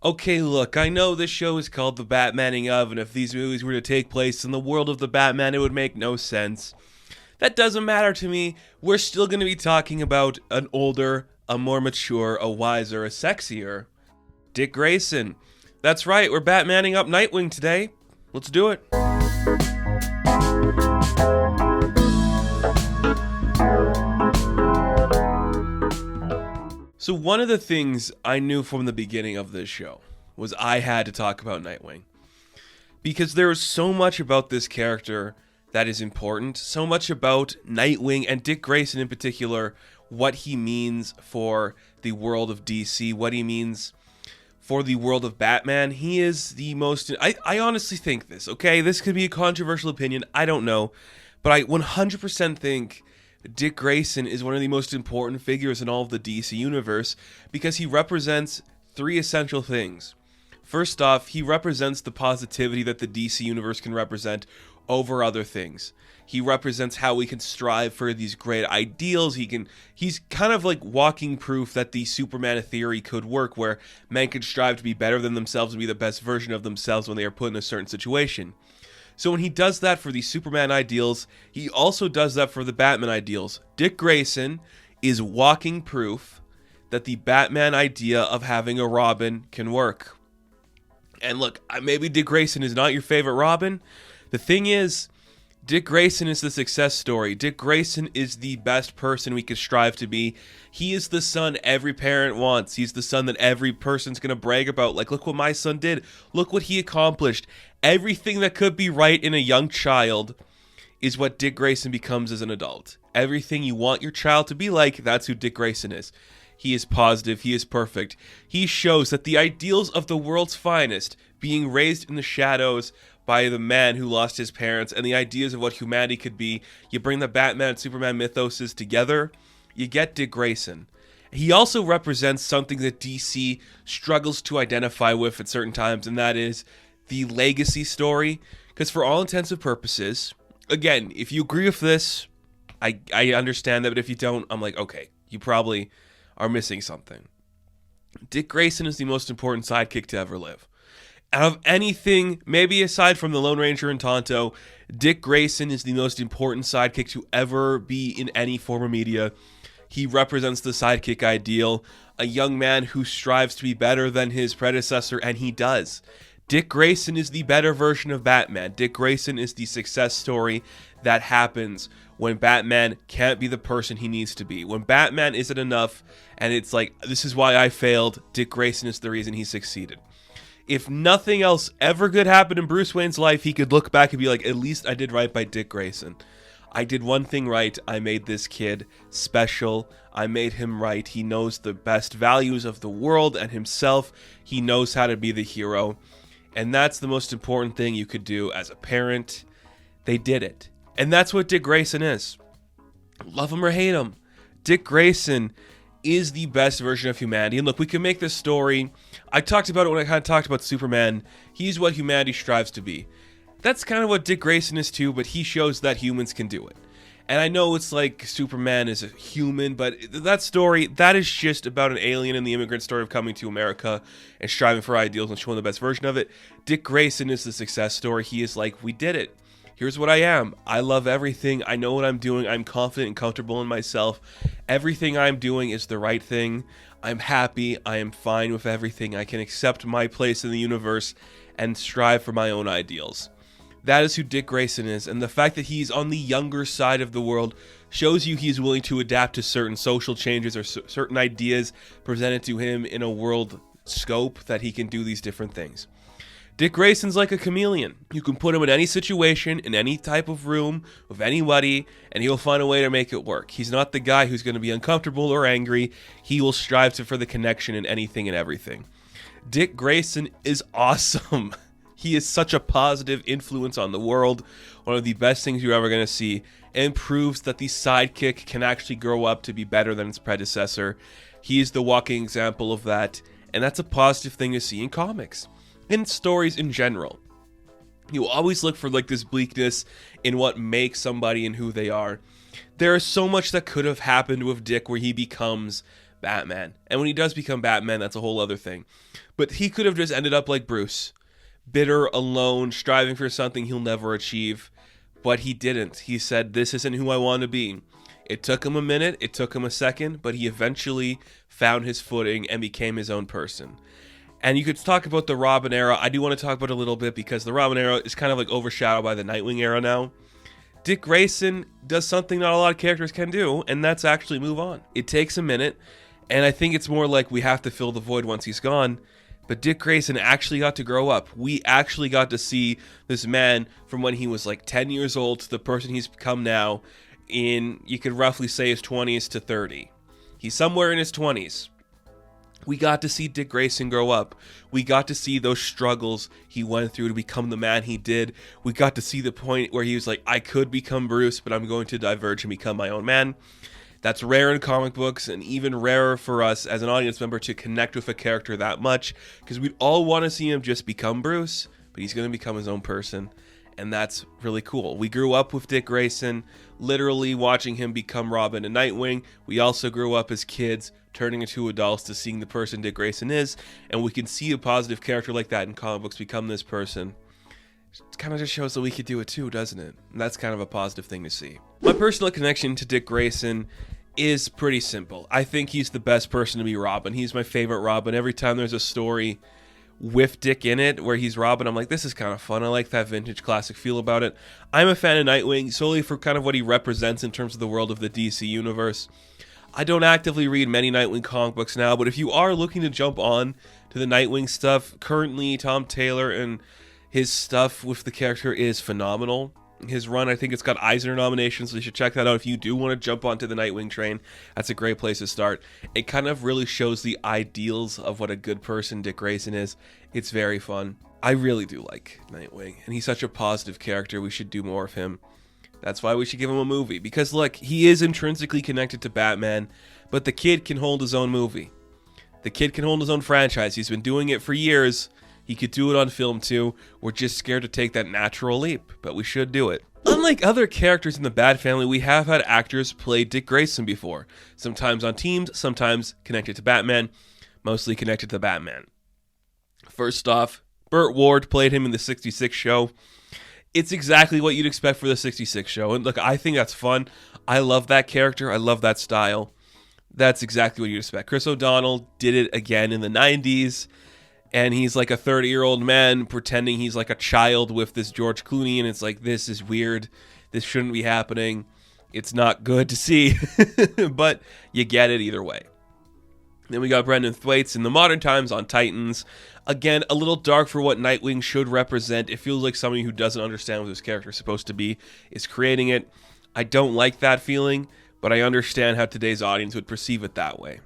Okay, look, I know this show is called The Batmaning of, and if these movies were to take place in the world of the Batman, it would make no sense. That doesn't matter to me. We're still going to be talking about an older, a more mature, a wiser, a sexier Dick Grayson. That's right, we're Batmaning up Nightwing today. Let's do it. So one of the things I knew from the beginning of this show was I had to talk about Nightwing. Because there is so much about this character that is important, so much about Nightwing and Dick Grayson in particular, what he means for the world of DC, what he means for the world of Batman. He is the most... I honestly think this, okay? This could be a controversial opinion, I don't know. But I 100% think Dick Grayson is one of the most important figures in all of the DC universe because he represents three essential things. First off, he represents the positivity that the DC universe can represent over other things. He represents how we can strive for these great ideals. He's kind of like walking proof that the Superman theory could work, where men can strive to be better than themselves and be the best version of themselves when they are put in a certain situation. So when he does that for the Superman ideals, he also does that for the Batman ideals. Dick Grayson is walking proof that the Batman idea of having a Robin can work. And look, maybe Dick Grayson is not your favorite Robin. The thing is, Dick Grayson is the success story. Dick Grayson is the best person we could strive to be. He is the son every parent wants. He's the son that every person's going to brag about. Like, look what my son did. Look what he accomplished. Everything that could be right in a young child is what Dick Grayson becomes as an adult. Everything you want your child to be like, that's who Dick Grayson is. He is positive. He is perfect. He shows that the ideals of the world's finest, being raised in the shadows by the man who lost his parents, and the ideas of what humanity could be, you bring the Batman and Superman mythoses together, you get Dick Grayson. He also represents something that DC struggles to identify with at certain times, and that is the legacy story. Because for all intents and purposes, again, if you agree with this, I understand that, but if you don't, I'm like, okay, you probably are missing something. Dick Grayson is the most important sidekick to ever live. Out of anything, maybe aside from the Lone Ranger and Tonto, Dick Grayson is the most important sidekick to ever be in any form of media. He represents the sidekick ideal, a young man who strives to be better than his predecessor, and he does. Dick Grayson is the better version of Batman. Dick Grayson is the success story that happens when Batman can't be the person he needs to be. When Batman isn't enough, and it's like, this is why I failed, Dick Grayson is the reason he succeeded. If nothing else ever good happened in Bruce Wayne's life, he could look back and be like, at least I did right by Dick Grayson. I did one thing right. I made this kid special. I made him right. He knows the best values of the world and himself. He knows how to be the hero. And that's the most important thing you could do as a parent. They did it. And that's what Dick Grayson is. Love him or hate him, Dick Grayson is the best version of humanity. And look, we can make this story. I talked about it when I kind of talked about Superman. He's what humanity strives to be. That's kind of what Dick Grayson is too, but he shows that humans can do it. And I know it's like Superman is a human, but that story, that is just about an alien and the immigrant story of coming to America and striving for ideals and showing the best version of it. Dick Grayson is the success story. He is like, we did it. Here's what I am. I love everything. I know what I'm doing. I'm confident and comfortable in myself. Everything I'm doing is the right thing. I'm happy. I am fine with everything. I can accept my place in the universe and strive for my own ideals. That is who Dick Grayson is, and the fact that he's on the younger side of the world shows you he's willing to adapt to certain social changes or certain ideas presented to him in a world scope that he can do these different things. Dick Grayson's like a chameleon. You can put him in any situation, in any type of room, with anybody, and he'll find a way to make it work. He's not the guy who's going to be uncomfortable or angry. He will strive for the connection in anything and everything. Dick Grayson is awesome. He is such a positive influence on the world, one of the best things you're ever going to see, and proves that the sidekick can actually grow up to be better than its predecessor. He is the walking example of that, and that's a positive thing to see in comics, in stories in general. You always look for like this bleakness in what makes somebody and who they are. There is so much that could have happened with Dick where he becomes Batman. And when he does become Batman, that's a whole other thing. But he could have just ended up like Bruce, bitter, alone, striving for something he'll never achieve. But he didn't. He said, this isn't who I want to be. It took him a minute, it took him a second, but he eventually found his footing and became his own person. And you could talk about the Robin era. I do want to talk about it a little bit because the Robin era is kind of like overshadowed by the Nightwing era now. Dick Grayson does something not a lot of characters can do, and that's actually move on. It takes a minute, and I think it's more like we have to fill the void once he's gone. But Dick Grayson actually got to grow up. We actually got to see this man from when he was like 10 years old to the person he's become now in, you could roughly say, his 20s to 30. He's somewhere in his 20s. We got to see Dick Grayson grow up. We got to see those struggles he went through to become the man he did. We got to see the point where he was like, I could become Bruce, but I'm going to diverge and become my own man. That's rare in comic books, and even rarer for us as an audience member to connect with a character that much, because we'd all want to see him just become Bruce, but he's going to become his own person, and that's really cool. We grew up with Dick Grayson, literally watching him become Robin and Nightwing. We also grew up as kids, turning into adults to seeing the person Dick Grayson is, and we can see a positive character like that in comic books become this person. It kind of just shows that we could do it too, doesn't it? And that's kind of a positive thing to see. My personal connection to Dick Grayson is pretty simple. I think he's the best person to be Robin. He's my favorite Robin. Every time there's a story with Dick in it where he's Robin, I'm like, this is kind of fun. I like that vintage classic feel about it. I'm a fan of Nightwing solely for kind of what he represents in terms of the world of the DC universe. I don't actively read many Nightwing comic books now, but if you are looking to jump on to the Nightwing stuff, currently Tom Taylor and his stuff with the character is phenomenal. His run, I think it's got Eisner nominations, so you should check that out if you do want to jump onto the Nightwing train. That's a great place to start. It kind of really shows the ideals of what a good person Dick Grayson is. It's very fun. I really do like Nightwing, and he's such a positive character. We should do more of him. That's why we should give him a movie, because look, he is intrinsically connected to Batman, but the kid can hold his own movie. The kid can hold his own franchise. He's been doing it for years. He could do it on film too. We're just scared to take that natural leap, but we should do it. Unlike other characters in the Bat family, we have had actors play Dick Grayson before. Sometimes on teams, sometimes connected to Batman, mostly connected to Batman. First off, Burt Ward played him in the 66 show. It's exactly what you'd expect for the 66 show. And look, I think that's fun. I love that character. I love that style. That's exactly what you'd expect. Chris O'Donnell did it again in the 90s. And he's like a 30-year-old man pretending he's like a child with this George Clooney. And it's like, this is weird. This shouldn't be happening. It's not good to see. But you get it either way. Then we got Brendan Thwaites in the modern times on Titans. Again, a little dark for what Nightwing should represent. It feels like somebody who doesn't understand what this character is supposed to be is creating it. I don't like that feeling, but I understand how today's audience would perceive it that way.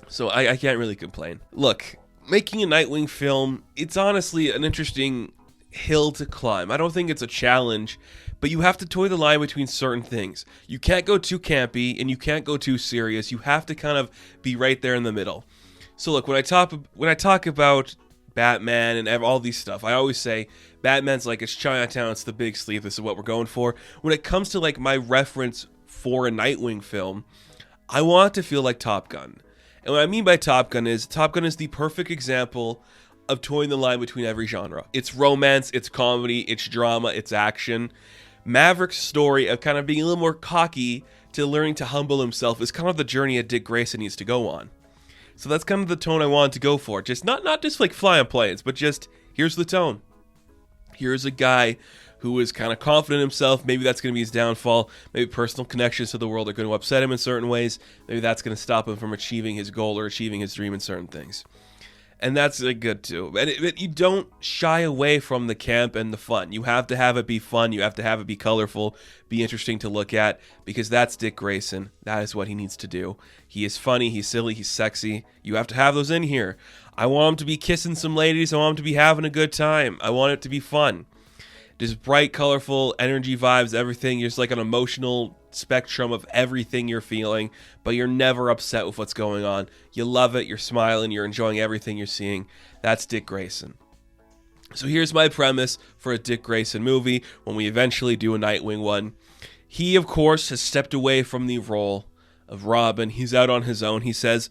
So I can't really complain. Look, making a Nightwing film, it's honestly an interesting hill to climb. I don't think it's a challenge, but you have to toy the line between certain things. You can't go too campy, and you can't go too serious. You have to kind of be right there in the middle. So look, when I talk about Batman and all these stuff, I always say Batman's like, it's Chinatown, it's the big sleeve, this is what we're going for. When it comes to like my reference for a Nightwing film, I want it to feel like Top Gun. And what I mean by Top Gun is the perfect example of toying the line between every genre. It's romance, it's comedy, it's drama, it's action. Maverick's story of kind of being a little more cocky to learning to humble himself is kind of the journey that Dick Grayson needs to go on. So that's kind of the tone I wanted to go for. Just not just like flying planes, but just here's the tone. Here's a guy who is kind of confident in himself. Maybe that's going to be his downfall. Maybe personal connections to the world are going to upset him in certain ways. Maybe that's going to stop him from achieving his goal or achieving his dream in certain things. And that's good too. And you don't shy away from the camp and the fun. You have to have it be fun. You have to have it be colorful, be interesting to look at, because that's Dick Grayson. That is what he needs to do. He is funny, he's silly, he's sexy. You have to have those in here. I want him to be kissing some ladies. I want him to be having a good time. I want it to be fun. Just bright, colorful, energy vibes, everything. You're just like an emotional spectrum of everything you're feeling, but you're never upset with what's going on. You love it, you're smiling, you're enjoying everything you're seeing. That's Dick Grayson. So here's my premise for a Dick Grayson movie when we eventually do a Nightwing one. He, of course, has stepped away from the role of Robin. He's out on his own. He says,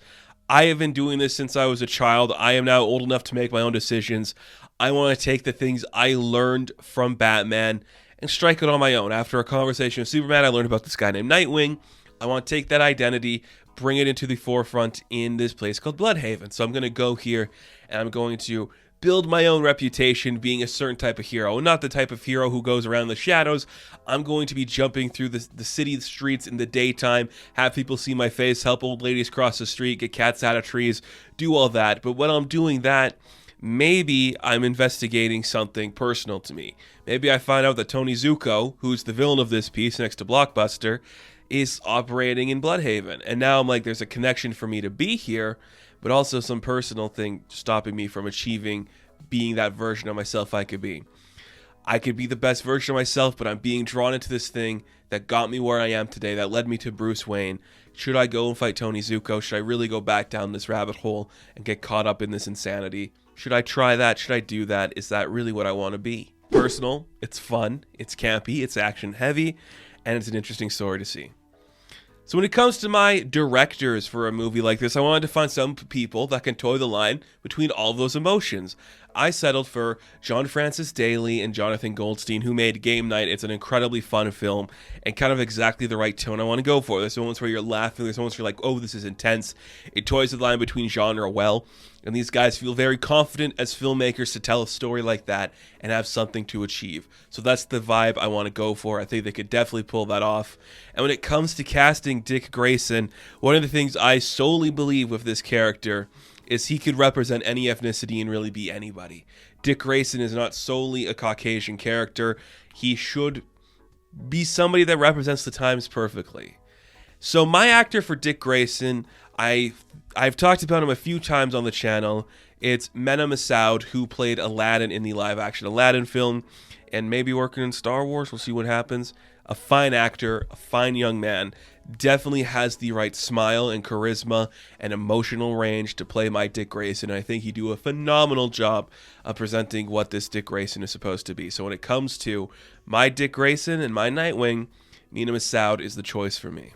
I have been doing this since I was a child. I am now old enough to make my own decisions. I want to take the things I learned from Batman and strike it on my own. After a conversation with Superman, I learned about this guy named Nightwing. I want to take that identity, bring it into the forefront in this place called Bloodhaven. So I'm going to go here and I'm going to build my own reputation being a certain type of hero. Not the type of hero who goes around the shadows. I'm going to be jumping through the city streets in the daytime, have people see my face, help old ladies cross the street, get cats out of trees, do all that. But when I'm doing that, maybe I'm investigating something personal to me. Maybe I find out that Tony Zuko, who's the villain of this piece next to Blockbuster, is operating in Bloodhaven. And now I'm like, there's a connection for me to be here, but also some personal thing stopping me from achieving being that version of myself I could be. I could be the best version of myself, but I'm being drawn into this thing that got me where I am today, that led me to Bruce Wayne. Should I go and fight Tony Zuko? Should I really go back down this rabbit hole and get caught up in this insanity? Should I try that? Should I do that? Is that really what I want to be? Personal, it's fun, it's campy, it's action heavy, and it's an interesting story to see. So when it comes to my directors for a movie like this, I wanted to find some people that can toe the line between all of those emotions. I settled for John Francis Daley and Jonathan Goldstein, who made Game Night. It's an incredibly fun film and kind of exactly the right tone I want to go for. There's moments where you're laughing, there's moments where you're like, oh, this is intense. It toys the line between genre well, and these guys feel very confident as filmmakers to tell a story like that and have something to achieve. So that's the vibe I want to go for. I think they could definitely pull that off. And when it comes to casting Dick Grayson, one of the things I solely believe with this character is he could represent any ethnicity and really be anybody. Dick Grayson is not solely a Caucasian character. He should be somebody that represents the times perfectly. So my actor for Dick Grayson, I've talked about him a few times on the channel. It's Mena Massoud, who played Aladdin in the live-action Aladdin film, and maybe working in Star Wars. We'll see what happens. A fine actor, a fine young man, definitely has the right smile and charisma and emotional range to play my Dick Grayson. I think he'd do a phenomenal job of presenting what this Dick Grayson is supposed to be. So when it comes to my Dick Grayson and my Nightwing, Mena Massoud is the choice for me.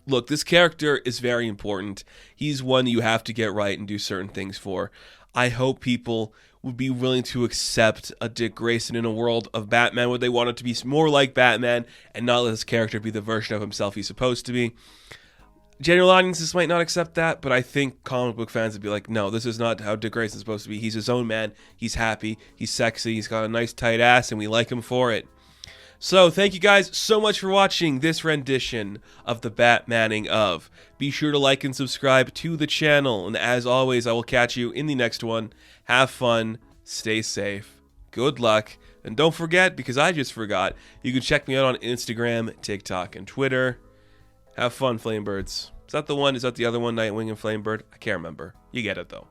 Look, this character is very important. He's one you have to get right and do certain things for. I hope people would be willing to accept a Dick Grayson in a world of Batman where they want it to be more like Batman and not let this character be the version of himself he's supposed to be. General audiences might not accept that, but I think comic book fans would be like, no, this is not how Dick Grayson's supposed to be. He's his own man. He's happy. He's sexy. He's got a nice tight ass, and we like him for it. So thank you guys so much for watching this rendition of the Batmaning of. Be sure to like and subscribe to the channel, and as always, I will catch you in the next one. Have fun, stay safe, good luck, and don't forget, because I just forgot, you can check me out on Instagram, TikTok, and Twitter. Have fun, Flamebirds. Is that the one? Is that the other one, Nightwing and Flamebird? I can't remember. You get it, though.